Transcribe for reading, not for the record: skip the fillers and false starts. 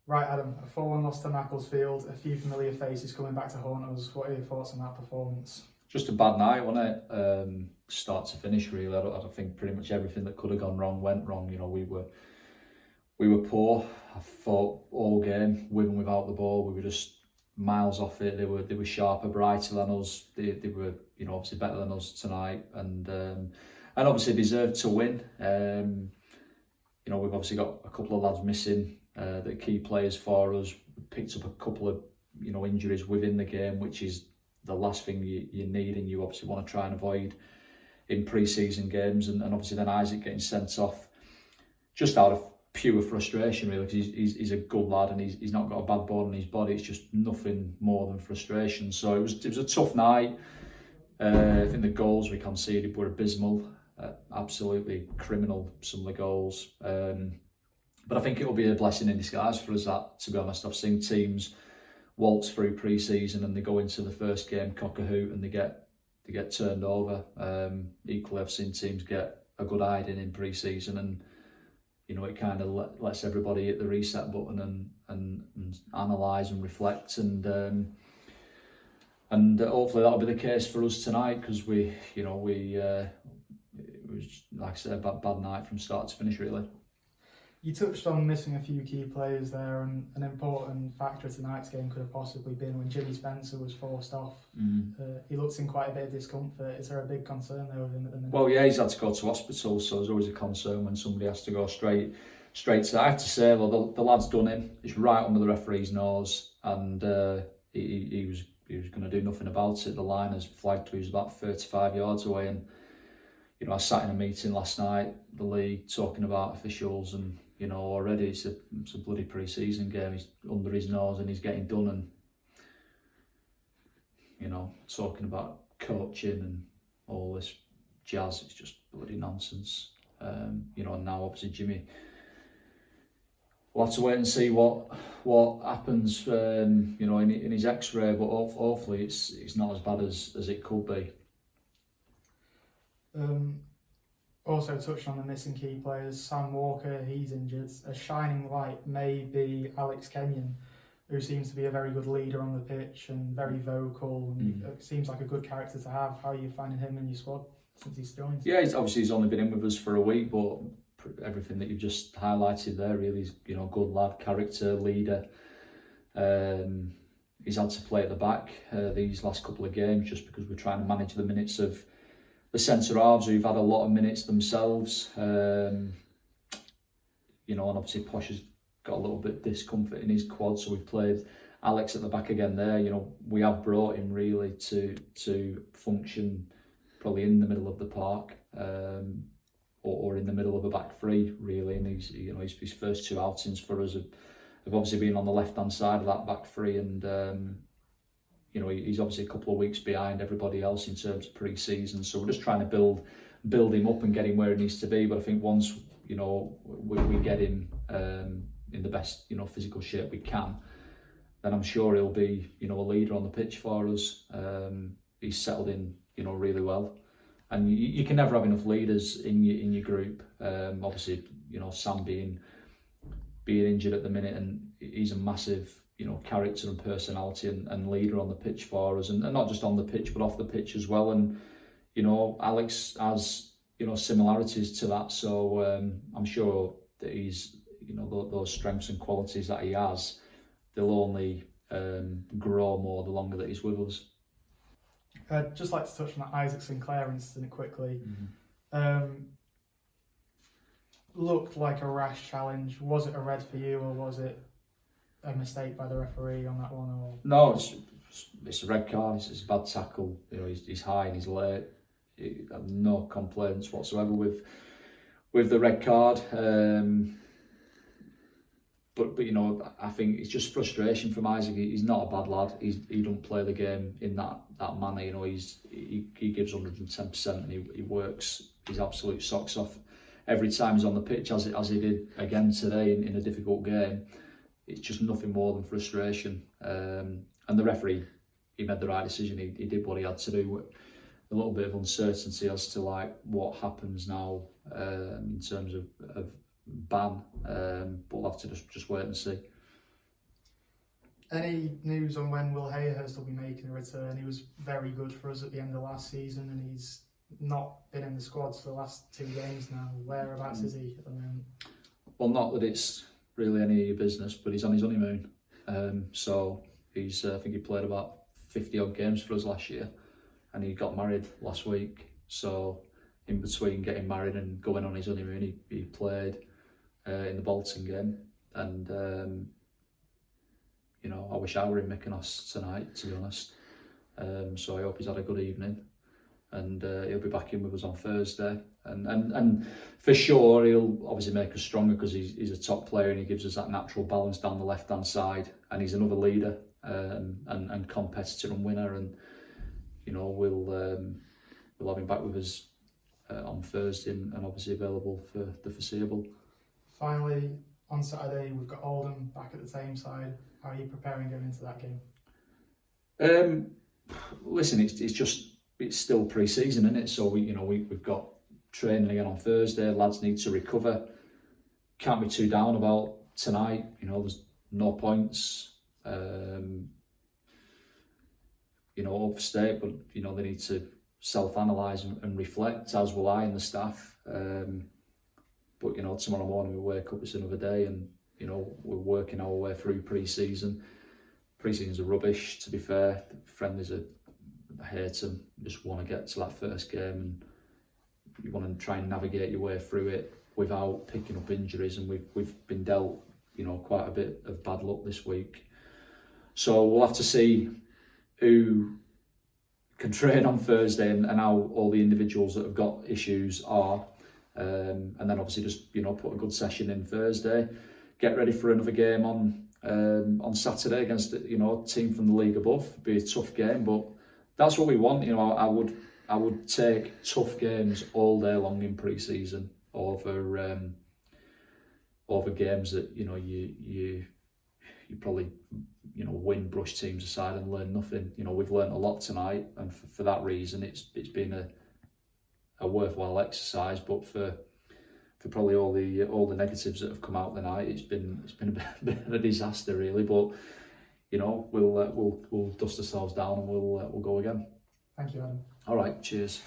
Right, Adam, a 4-1 loss to Macclesfield, a few familiar faces coming back to haunt us. What are your thoughts on that performance? Just a bad night, wasn't it? Start to finish, really. I don't think pretty much everything that could have gone wrong went wrong. You know, we were poor. I thought all game, with and without the ball, we were just miles off it. They were sharper, brighter than us. They were, you know, obviously better than us tonight, and obviously deserved to win. You know, we've obviously got a couple of lads missing. The key players for us. Picked up a couple of, you know, injuries within the game, which is the last thing you need, and you obviously want to try and avoid in pre-season games. And obviously then Isaac getting sent off just out of pure frustration, really, because he's a good lad and he's not got a bad ball in his body. It's just nothing more than frustration. So it was a tough night. I think the goals we conceded were abysmal, absolutely criminal, some of the goals. But I think it will be a blessing in disguise for us, that, to be honest. I've seen teams waltz through pre-season and they go into the first game cock-a-hoot and they get turned over. Equally, I've seen teams get a good hiding in pre-season, and you know, it kind of lets everybody hit the reset button and analyse and reflect, and hopefully that'll be the case for us tonight, because it was, like I said, a bad night from start to finish, really. You touched on missing a few key players there, and an important factor of tonight's game could have possibly been when Jimmy Spencer was forced off. He looks in quite a bit of discomfort. Is there a big concern there with him at the minute? Well, yeah, he's had to go to hospital, so there's always a concern when somebody has to go straight to that. I have to say, though, the lad's done him. It's right under the referee's nose, and he was going to do nothing about it. The line has flagged he was about 35 yards away, and you know, I sat in a meeting last night, the league, talking about officials, and you know, already it's a bloody pre-season game. He's under his nose and he's getting done, and you know, talking about coaching and all this jazz. It's just bloody nonsense. You know, and now obviously Jimmy, we'll have to wait and see what happens. You know, in his X-ray, but hopefully it's not as bad as it could be. Also touched on the missing key players. Sam Walker, he's injured. A shining light may be Alex Kenyon, who seems to be a very good leader on the pitch and very vocal, and seems like a good character to have. How are you finding him in your squad since he's joined? Yeah, he's only been in with us for a week, but everything that you've just highlighted there, really, is, you know, good lad, character, leader. He's had to play at the back these last couple of games just because we're trying to manage the minutes of the centre halves, who've had a lot of minutes themselves. You know, and obviously Posh has got a little bit discomfort in his quad, so we've played Alex at the back again there. You know, we have brought him really to function probably in the middle of the park, or in the middle of a back three, really. And he's, you know, his first two outings for us have obviously been on the left-hand side of that back three, and you know, he's obviously a couple of weeks behind everybody else in terms of pre-season, so we're just trying to build him up and get him where he needs to be. But I think once, you know, we get him in the best, you know, physical shape we can, then I'm sure he'll be, you know, a leader on the pitch for us. He's settled in, you know, really well, and you can never have enough leaders in your group. Obviously, you know, Sam being injured at the minute, and he's a massive, you know, character and personality and leader on the pitch for us, and not just on the pitch but off the pitch as well. And you know, Alex has, you know, similarities to that, so I'm sure that he's, you know, those strengths and qualities that he has, they'll only grow more the longer that he's with us. I'd just like to touch on that Isaac Sinclair incident quickly. Looked like a rash challenge. Was it a red for you, or was it a mistake by the referee on that one? Or no, it's a red card. It's a bad tackle. You know, he's high and he's late. I have no complaints whatsoever with the red card. But you know, I think it's just frustration from Isaac. He's not a bad lad. He don't play the game in that manner. You know, he gives 110%, and he works his absolute socks off every time he's on the pitch, as he did again today in a difficult game. It's just nothing more than frustration. And the referee, he made the right decision. He did what he had to do. A little bit of uncertainty as to like what happens now in terms of ban, but we'll have to just wait and see. Any news on when Will Hayhurst will be making a return? He was very good for us at the end of last season, and he's not been in the squads for the last 2 games now. Whereabouts is he at the moment? Well, not that it's really any of your business, but he's on his honeymoon. So he's, I think he played about 50 odd games for us last year, and he got married last week. So in between getting married and going on his honeymoon, he played in the Bolton game, and you know, I wish I were in Mykonos tonight, to be honest. So I hope he's had a good evening, and he'll be back in with us on Thursday. And for sure, he'll obviously make us stronger because he's a top player and he gives us that natural balance down the left-hand side. And he's another leader and competitor and winner. And you know, we'll have him back with us on Thursday and obviously available for the foreseeable. Finally, on Saturday, we've got Oldham back at the same side. How are you preparing going into that game? Listen, it's still pre-season, isn't it? So we've got training again on Thursday. Lads need to recover. Can't be too down about tonight. You know, there's no points. You know, upstate, but you know they need to self-analyse and reflect, as will I and the staff. But you know, tomorrow morning we wake up, it's another day, and you know we're working our way through pre-season. Pre-seasons are rubbish, to be fair. Friendlies are, I hate them. You just want to get to that first game, and you want to try and navigate your way through it without picking up injuries. And we've been dealt, you know, quite a bit of bad luck this week. So we'll have to see who can train on Thursday and how all the individuals that have got issues are. And then obviously just, you know, put a good session in Thursday, get ready for another game on Saturday against, you know, a team from the league above. It'll be a tough game, but that's what we want. You know, I would take tough games all day long in pre-season over games that, you know, you probably, you know, win, brush teams aside and learn nothing. You know, we've learned a lot tonight, and for that reason it's been a worthwhile exercise. But for probably all the negatives that have come out tonight, it's been a bit of a disaster really. But you know, we'll dust ourselves down and we'll go again. Thank you, Adam. All right, cheers.